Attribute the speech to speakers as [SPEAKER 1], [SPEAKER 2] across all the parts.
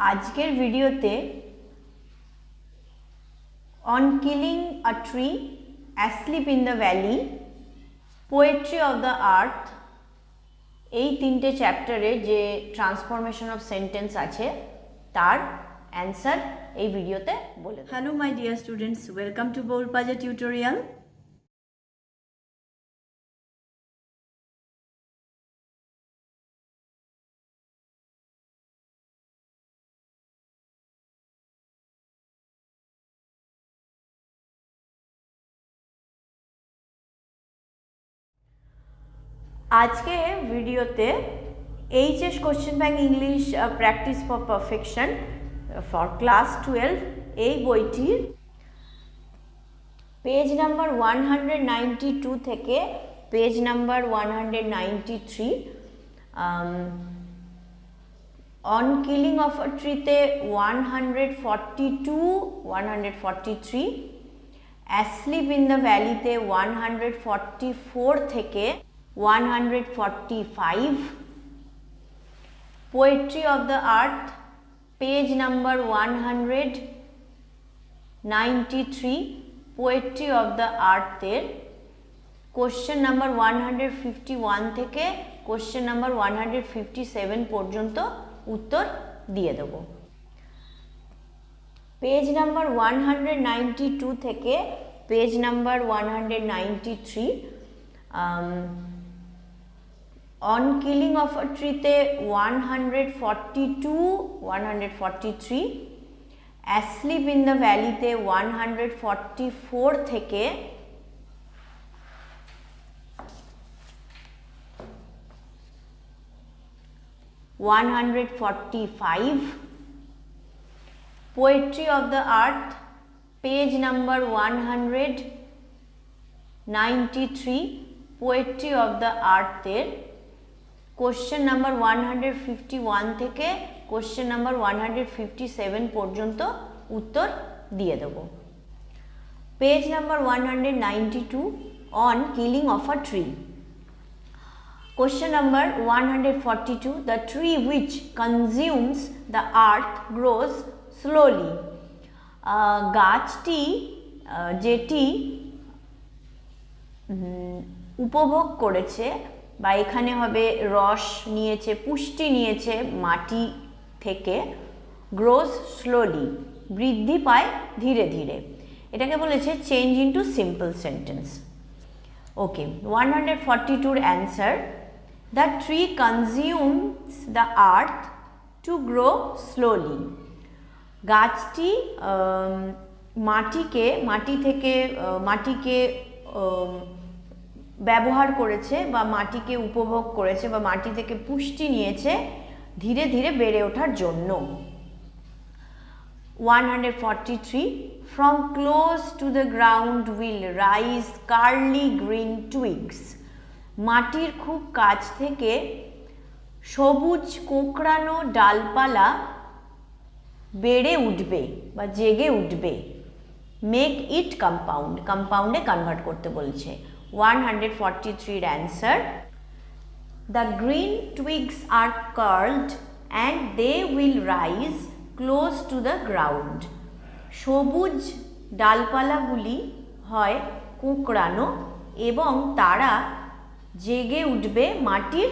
[SPEAKER 1] আজকের ভিডিওতে on killing a tree, asleep in the valley, poetry of the আর্থ, এই তিনটে চ্যাপ্টারে যে ট্রান্সফরমেশন অফ সেন্টেন্স আছে তার অ্যান্সার এই ভিডিওতে বলে দেব। Hello my dear students, welcome to Bol Panja tutorial. আজকে ভিডিওতে HS question bank English practice for perfection for class 12 এই বইটির পেজ নাম্বার 192 থেকে page number 193 on killing of a ট্রিতে 142 143, অ্যাসলিপ ইন দ্য ভ্যালিতে 144 থেকে 145, poetry of the earth page number 193, poetry of the আর্থের question number 151 থেকে question number 157 পর্যন্ত উত্তর দিয়ে দেব। পেজ নাম্বার 192 থেকে page number 193 on killing of a ট্রিতে 142 143, অ্যাসলিপ ইন দ্য ভ্যালিতে 144 থেকে 145, poetry of the earth page number 193, poetry of the আর্থের কোশ্চেন নাম্বার 151 থেকে কোশ্চেন নাম্বার 157 পর্যন্ত উত্তর দিয়ে দেব। Page number 192 on killing of a tree, question number 142, the tree which consumes the earth grows slowly, গাছটি যেটি উপভোগ করেছে বা এখানে হবে রস নিয়েছে, পুষ্টি নিয়েছে মাটি থেকে, গ্রোস স্লোলি বৃদ্ধি পায় ধীরে ধীরে, এটাকে বলেছে change into simple sentence. Okay, 142 answer, the tree consumes the earth to grow slowly, গাছটি মাটিকে ব্যবহার করেছে বা মাটিকে উপভোগ করেছে বা মাটি থেকে পুষ্টি নিয়েছে ধীরে ধীরে বেড়ে ওঠার জন্য। 143, from close to the ground will rise curly green twigs, মাটির খুব কাছ থেকে সবুজ কোঁকড়ানো ডালপালা বেড়ে উঠবে বা জেগে উঠবে। মেক ইট কম্পাউন্ড, কম্পাউন্ডে কনভার্ট করতে বলছে। 143 answer, the green twigs are curled and they will rise close to the ground, সবুজ ডালপালাগুলি হয় কোঁকড়ানো এবং তারা জেগে উঠবে মাটির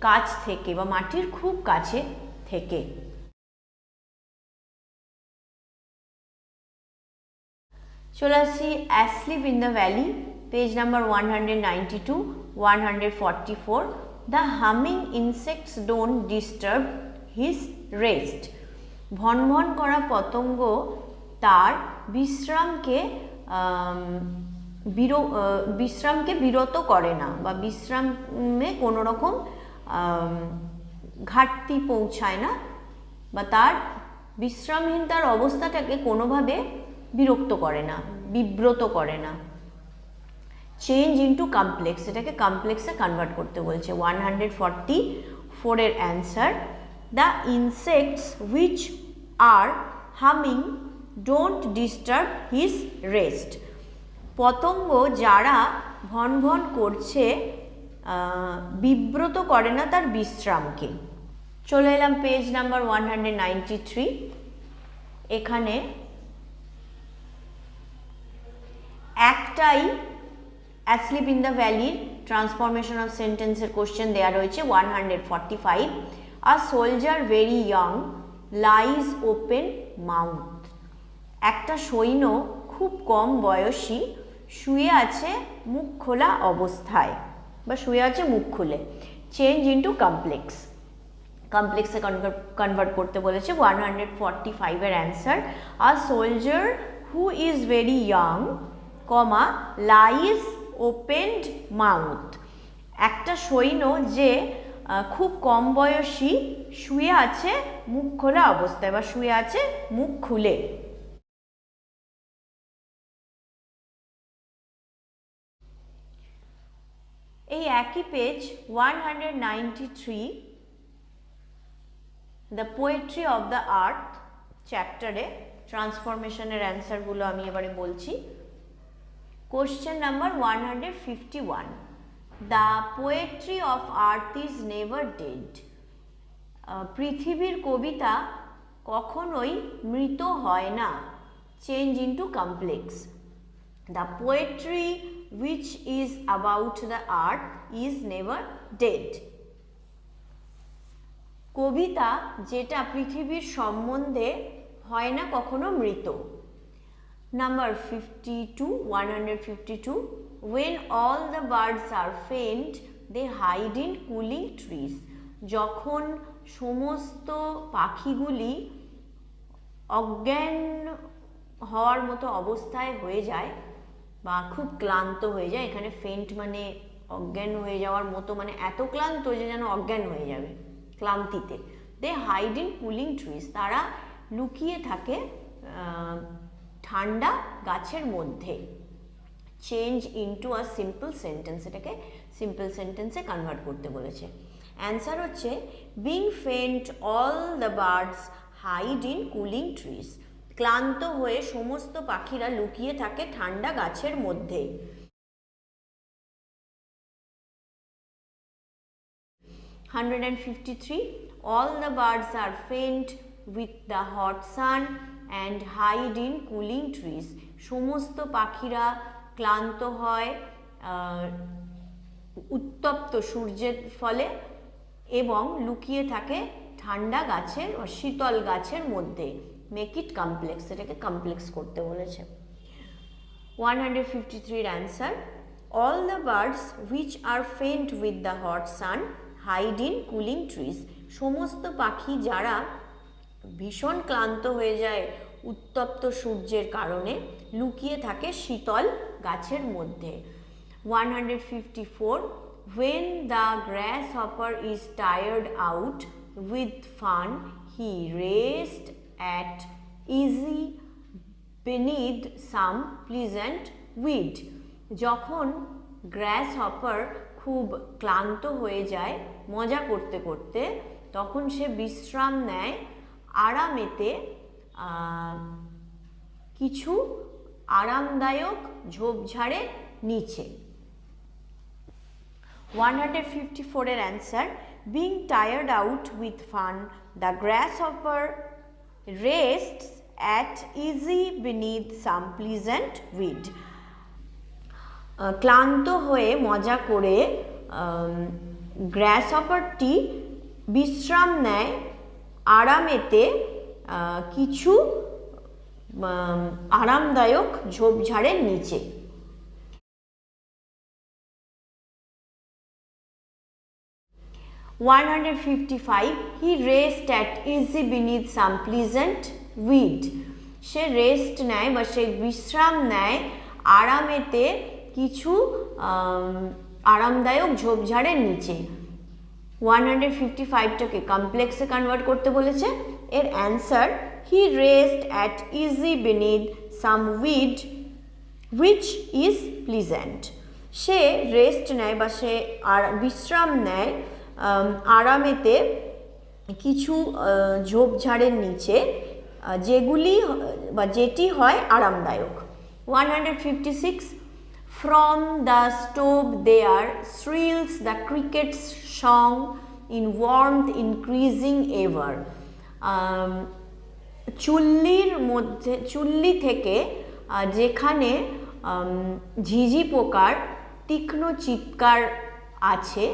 [SPEAKER 1] কাছ থেকে বা মাটির খুব কাছে থেকে। চলে আসি asleep in the valley, page number 192 144, the humming insects don't disturb his rest, ভন ভন করা পতঙ্গ তার বিশ্রামকে বিরত করে না বা বিশ্রামে কোনো রকম ঘাটতি পৌঁছায় না বা তার বিশ্রামহীন তার অবস্থাটাকে কোনোভাবে বিরক্ত করে না, বিব্রত করে না। চেঞ্জ ইনটু কমপ্লেক্স, এটাকে কমপ্লেক্সে কনভার্ট করতে বলছে। 144 এর answer, the insects which are humming don't disturb his rest, পতঙ্গ যারা ভন ভন করছে বিব্রত করে না তার বিশ্রামকে। চলে এলাম পেজ নাম্বার 193। এখানে একটাই অ্যাসলিপ ইন দ্য ভ্যালির ট্রান্সফরমেশন অফ সেন্টেন্সের কোশ্চেন দেওয়া রয়েছে 145। A soldier very young lies open mouth. একটা সৈন্য খুব কম বয়সী শুয়ে আছে মুখ খোলা অবস্থায় বা শুয়ে আছে মুখ খুলে। চেঞ্জ ইন্টু কমপ্লেক্স, কমপ্লেক্সে কনভার্ট করতে বলেছে। 145 এর answer, a soldier who is very young comma lies opened mouth. একটা সৈন্য যে খুব কম বয়সী শুয়ে আছে মুখ খোলা অবস্থায় বা শুয়ে আছে মুখ খুলে। এই একই page 193 the poetry of the আর্থ চ্যাপ্টারে ট্রান্সফরমেশনের অ্যান্সারগুলো আমি এবারে বলছি। Question number 151, the poetry of earth is never dead. পৃথিবীর কবিতা কখনোই মৃত হয় না। Change into complex, the poetry which is about the earth is never dead. কবিতা যেটা পৃথিবীর সম্বন্ধে হয় না কখনো মৃত। Number 52, 152, when all the birds are faint they hide in cooling trees. যখন সমস্ত পাখিগুলি অজ্ঞান হওয়ার মতো অবস্থায় হয়ে যায় বা খুব ক্লান্ত হয়ে যায়, এখানে ফেন্ট মানে অজ্ঞান হয়ে যাওয়ার মতো, মানে এত ক্লান্ত যে যেন অজ্ঞান হয়ে যাবে ক্লান্তিতে। They hide in cooling trees, তারা লুকিয়ে থাকে ঠান্ডা গাছের মধ্যে। Change into a simple sentence, এটাকে সিম্পল সেন্টেন্সে কনভার্ট করতে বলেছে। অ্যান্সার হচ্ছে being faint all the birds hide in cooling trees. ক্লান্ত হয়ে সমস্ত পাখিরা লুকিয়ে থাকে ঠান্ডা গাছের মধ্যে। all the birds are faint with the hot sun and hide in cooling trees. সমস্ত পাখিরা ক্লান্ত হয় উত্তপ্ত সূর্যের ফলে এবং লুকিয়ে থাকে ঠান্ডা গাছের ও শীতল গাছের মধ্যে। মেক ইট কমপ্লেক্স, এটাকে কমপ্লেক্স করতে বলেছে। 153 এর answer, all the birds which are faint with the hot sun hide in cooling trees. সমস্ত পাখি যারা ভীষণ ক্লান্ত হয়ে যায় উত্তপ্ত সূর্যের কারণে লুকিয়ে থাকে শীতল গাছের মধ্যে। 154, when the grasshopper is tired out with fun he rests at easy beneath some pleasant weed. যখন গ্রাসহপার খুব ক্লান্ত হয়ে যায় মজা করতে করতে, তখন সে বিশ্রাম নেয় আরামেতে কিছু আরামদায়ক ঝোপঝাড়ের নিচে। 154 এর answer, being tired out with fun the grasshopper rests at easy beneath some pleasant weed. ক্লান্ত হয়ে মজা করে গ্রাসহপারটি বিশ্রাম নেয় আরামেতে কিছু আরামদায়ক ঝোপঝাড়ের নিচে। 155, he rests at easy beneath some pleasant weed. Say rest নেয় বা সে বিশ্রাম নেয় আরামেতে কিছু আরামদায়ক ঝোপঝাড়ের নিচে। 155টাকে কমপ্লেক্সে কনভার্ট করতে বলেছে। এর answer, he rests at easy beneath some weed which is pleasant. Say rest নেয় বা সে বিশ্রাম নেয় আরামেতে কিছু ঝোপঝাড়ের নিচে যেগুলি বা যেটি হয় আরামদায়ক। 156, from the stove there shrills the cricket's song in warmth increasing ever. চুল্লির মধ্যে, চুল্লি থেকে যেখানে ঝিঝি পোকার তীক্ষ্ণ চিৎকার আছে,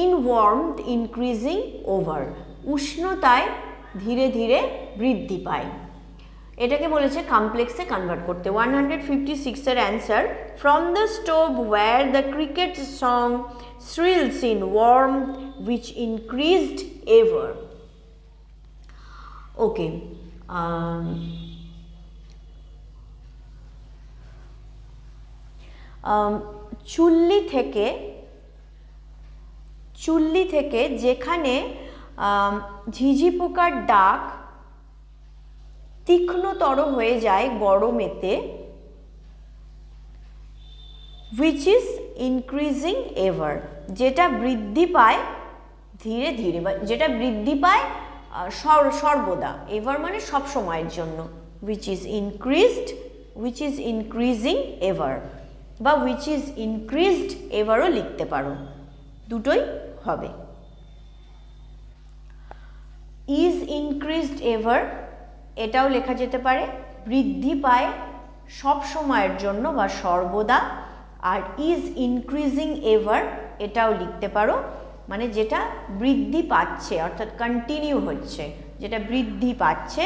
[SPEAKER 1] ইন ওয়ার্মথ ইনক্রিজিং ওভার, উষ্ণতায় ধীরে ধীরে বৃদ্ধি পায়। এটাকে বলেছে কমপ্লেক্সে কনভার্ট করতে। 156 এর answer, from the stove where the cricket song thrills in warmth which increased ever. Okay, চুল্লি থেকে যেখানে ঝিঝি পোকার ডাক তীক্ষ্ণতর হয়ে যায় গরমেতে, which is increasing ever, যেটা বৃদ্ধি পায় ধীরে ধীরে, বা যেটা বৃদ্ধি পায় সর্বদা, এভার মানে সব সময়ের জন্য, which is increasing ever, বা which is increased everও লিখতে পারো, দুটোই হবে। is increased ever এটাও লেখা যেতে পারে, বৃদ্ধি পায় সব সময়ের জন্য বা সর্বদা। আর is increasing ever এটাও লিখতে পারো, মানে যেটা বৃদ্ধি পাচ্ছে, অর্থাৎ কন্টিনিউ হচ্ছে, যেটা বৃদ্ধি পাচ্ছে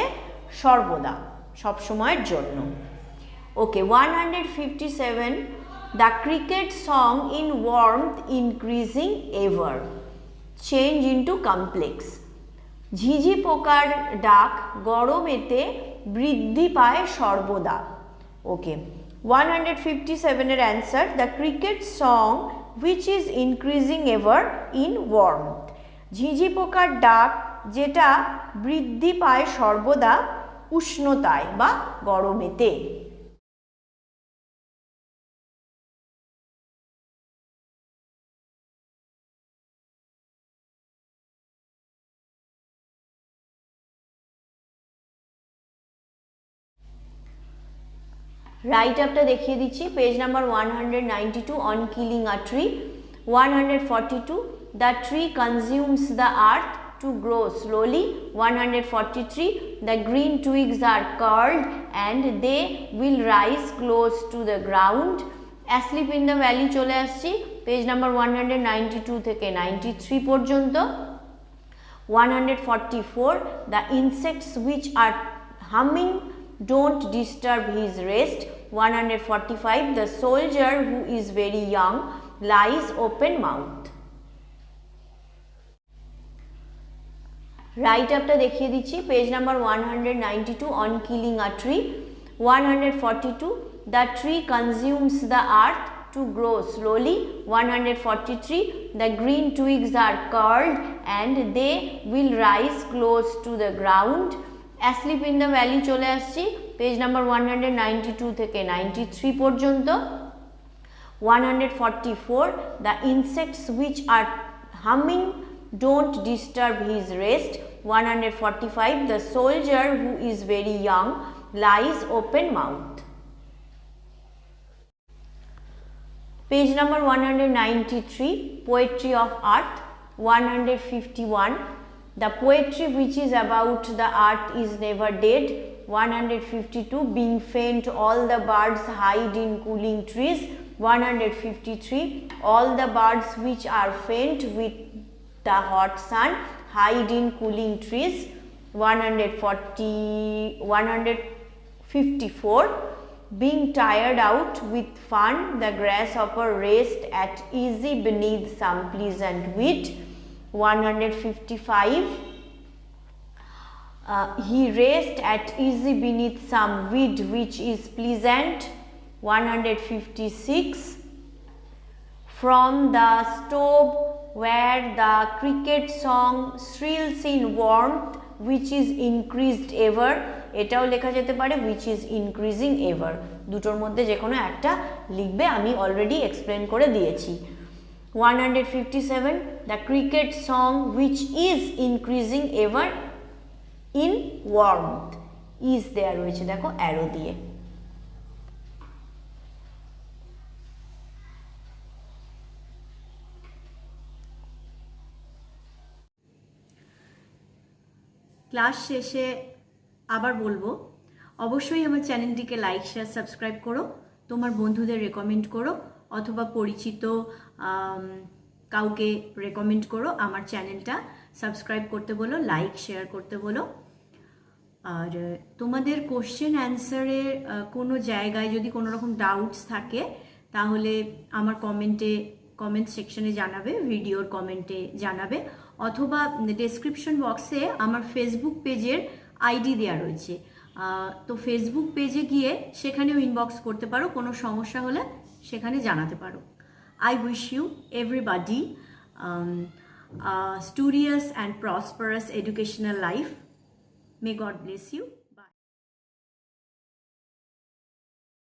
[SPEAKER 1] সর্বদা, সব সময়ের জন্য। ওকে, 157, the cricket song in warmth increasing ever, change into complex, ঝিঝি পোকার ডাক গরমেতে বৃদ্ধি পায় সর্বদা। ওকে, 157 এর answer, the cricket song which is increasing ever in warmth, ঝিঝি পোকার ডাক যেটা বৃদ্ধি পায় সর্বদা উষ্ণতায় বা গরমেতে। রাইট আপটা দেখিয়ে দিচ্ছি, page number 192, on killing a tree. 142, the tree consumes the earth to grow slowly. 143, the green twigs are curled and they will rise close to the ground. Asleep in the valley চলে আসছি, page number 192 থেকে 93 পর্যন্ত। 144, the insects which are humming don't disturb his rest. 145, the soldier who is very young lies open mouth. Right আপটা দেখিয়ে দিচ্ছি, page number 192, on killing a tree. 142, the tree consumes the earth to grow slowly. 143, the green twigs are curled and they will rise close to the ground. Asleep in the valley চলে আসছি, page number 192 থেকে 93 পর্যন্ত। 144, the insects which are humming don't disturb his rest. 145, the soldier who is very young lies open mouth. Page number 193, poetry of earth. 151, the poetry which is about the earth is never dead. 152, being faint all the birds hide in cooling trees. 153, all the birds which are faint with the hot sun hide in cooling trees. 154, being tired out with fun the grasshopper rest at easy beneath some pleasant weed. 155, he rest at easy beneath some weed which is pleasant. 156, from the stove where the cricket song thrills in warmth which is increased ever, এটাও লেখা যেতে পারে which is increasing ever, দুটোর মধ্যে যে কোনো একটা লিখবে, আমি অলরেডি এক্সপ্লেন করে দিয়েছি। 157, the cricket song which is increasing ever in warmth, is দেয়া রয়েছে দেখো অ্যারো দিয়ে। ক্লাস শেষে আবার বলবো, অবশ্যই আমার চ্যানেলটিকে লাইক শেয়ার সাবস্ক্রাইব করো, তোমার বন্ধুদের রেকমেন্ড করো, অথবা পরিচিত কাউকে রেকমেন্ড করো, আমার চ্যানেলটা সাবস্ক্রাইব করতে বলো, লাইক শেয়ার করতে বলো। আর তোমাদের কোশ্চেন অ্যান্সারের কোনো জায়গায় যদি কোনো রকম ডাউটস থাকে তাহলে আমার কমেন্ট সেকশনে জানাবে, ভিডিওর কমেন্টে জানাবে, অথবা ডেসক্রিপশন বক্সে আমার ফেসবুক পেজের আইডি দেওয়া রয়েছে, তো ফেসবুক পেজে গিয়ে সেখানেও ইনবক্স করতে পারো, কোনো সমস্যা হলে সেখানে জানাতে পারো। I wish you everybody a studious and prosperous educational life. May God bless you.